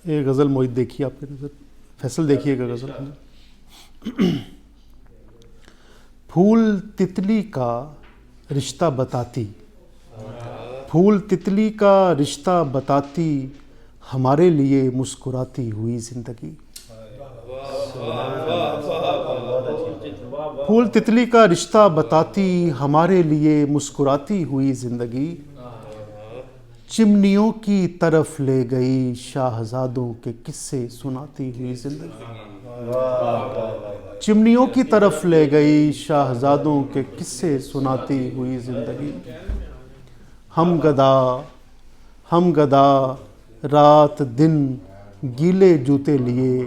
ये गज़ल मोहित देखिए, आपके नज़र फैसल देखिएगा गज़ल। फूल तितली का रिश्ता बताती, फूल तितली का रिश्ता बताती, हमारे लिए मुस्कुराती हुई ज़िंदगी। फूल तितली का रिश्ता बताती, हमारे लिए मुस्कुराती हुई ज़िंदगी। चिमनियों की तरफ ले गई, शाहजादों के किस्से सुनाती हुई ज़िंदगी। चिमनियों की तरफ ले गई, शाहजादों के किस्से सुनाती हुई ज़िंदगी। हम गदा रात दिन गीले जूते लिए,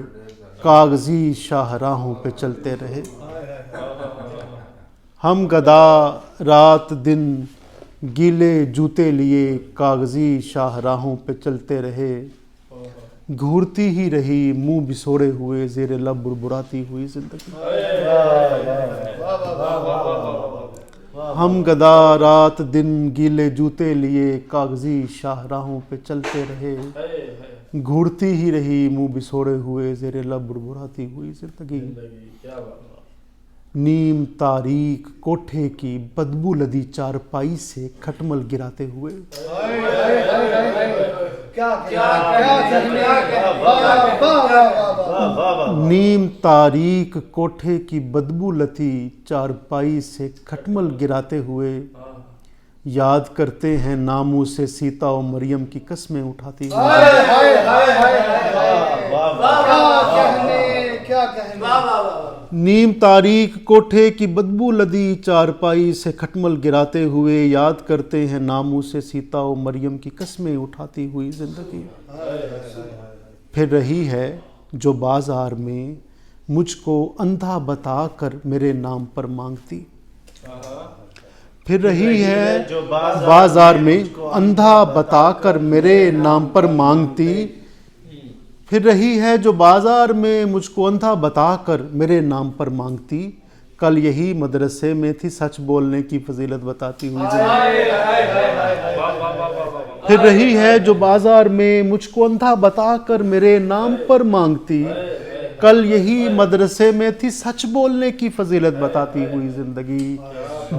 कागज़ी शाहराहों पे चलते रहे। हम गदा रात दिन गीले जूते लिए, कागज़ी शाहराहों पे चलते रहे। घूरती ही रही मुंह बिसोड़े हुए, ज़ेरे लब बुरबुराती हुई ज़िंदगी। हम गदा रात दिन गीले जूते लिए, कागज़ी शाहराहों पे चलते रहे। घूरती ही रही मुंह बिसोड़े हुए, ज़ेरे लब बुरबुराती हुई ज़िंदगी। नीम तारीक कोठे की बदबू लदी चारपाई से खटमल गिराते हुए। नीम तारीक कोठे की बदबू लती चारपाई से खटमल गिराते हुए, याद करते हैं नामों से सीता और मरियम की कस्में उठाती हुई। नीम तारीक कोठे की बदबू लदी चारपाई से खटमल गिराते हुए, याद करते हैं नामों से सीता और मरियम की कस्में उठाती हुई ज़िंदगी। फिर रही है जो बाजार में मुझको अंधा बताकर मेरे नाम पर मांगती। फिर रही है जो बाजार में अंधा बताकर मेरे नाम पर मांगती। फिर रही है जो बाजार में मुझको अंधा बताकर मेरे नाम पर मांगती। कल यही मदरसे में थी सच बोलने की फजीलत बताती हुई। फिर रही है जो बाजार में मुझको अंधा बताकर मेरे नाम पर मांगती। कल यही मदरसे में थी सच बोलने की फजीलत बताती हुई ज़िंदगी।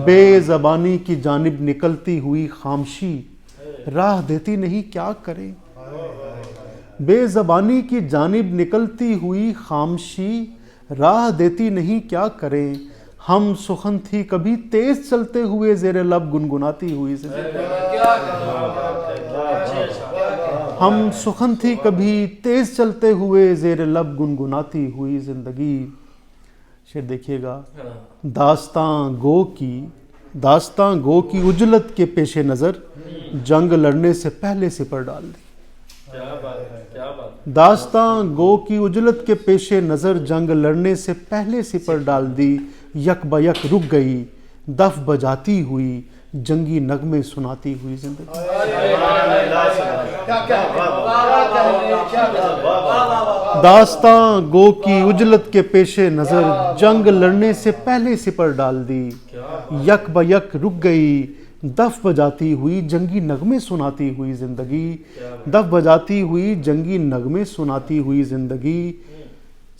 बेज़बानी की जानिब निकलती हुई खामशी, राह देती नहीं क्या करें। बेज़बानी की जानिब निकलती हुई खामशी, राह देती नहीं क्या करें। हम सुखन थी कभी तेज चलते हुए, ज़ेरे लब गुनगुनाती हुई ज़िंदगी। हम सुखन थी कभी तेज चलते हुए, ज़ेरे लब गुनगुनाती हुई ज़िंदगी। शेर देखिएगा। दास्तां गो की उजलत के पेशे नज़र, जंग लड़ने से पहले सिपर डाल दी। दास्तां गो की उजलत के पेशे नज़र, जंग लड़ने से पहले सिपर डाल दी। यक बयक रुक गई, दफ बजाती हुई, जंगी नगमे सुनाती हुई ज़िंदगी। दास्तां गो की उजलत के पेशे नज़र, जंग लड़ने से पहले सिपर डाल दी। यक बयक रुक गई, दफ बजाती हुई, जंगी नगमे सुनाती हुई ज़िंदगी। दफ बजाती हुई, जंगी नगमे सुनाती हुई ज़िंदगी।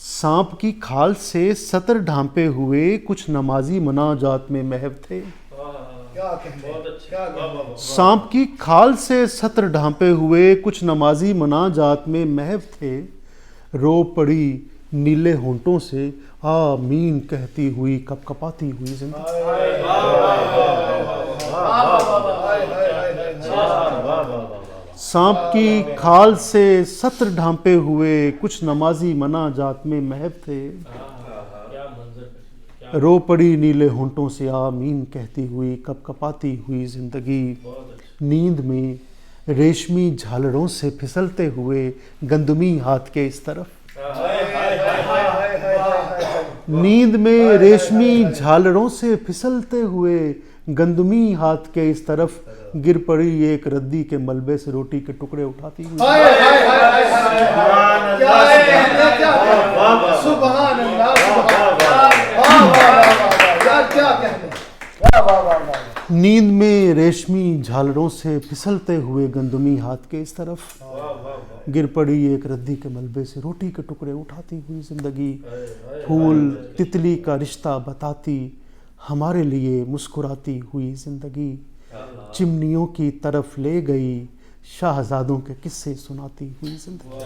सांप की खाल से सतर ढांपे हुए, कुछ नमाजी मनाजात में महव थे। सांप की खाल से सतर ढांपे हुए, कुछ नमाजी मनाजात में महव थे। रो पड़ी नीले होंठों से, आमीन कहती हुई कपकपाती हुई ज़िंदगी। सांप की खाल से सत्र ढांपे हुए, कुछ नमाजी मनाजात में महव थे। रो पड़ी नीले होंठों से, आमीन कहती हुई कपकपाती हुई ज़िंदगी। नींद में रेशमी झालरों से फिसलते हुए, गंदमी हाथ के इस तरफ। नींद में रेशमी झालरों से फिसलते हुए, गंदमी हाथ के इस तरफ। गिर पड़ी एक रद्दी के मलबे से, रोटी के टुकड़े उठाती हुई। नींद में रेशमी झालरों से फिसलते हुए गंदुमी हाथ के इस तरफ गिर पड़ी एक रद्दी के मलबे से रोटी के टुकड़े उठाती हुई जिंदगी। फूल तितली का रिश्ता बताती हमारे लिए मुस्कुराती हुई जिंदगी। चिमनियों की तरफ ले गई शाहजादों के किस्से सुनाती हुई जिंदगी।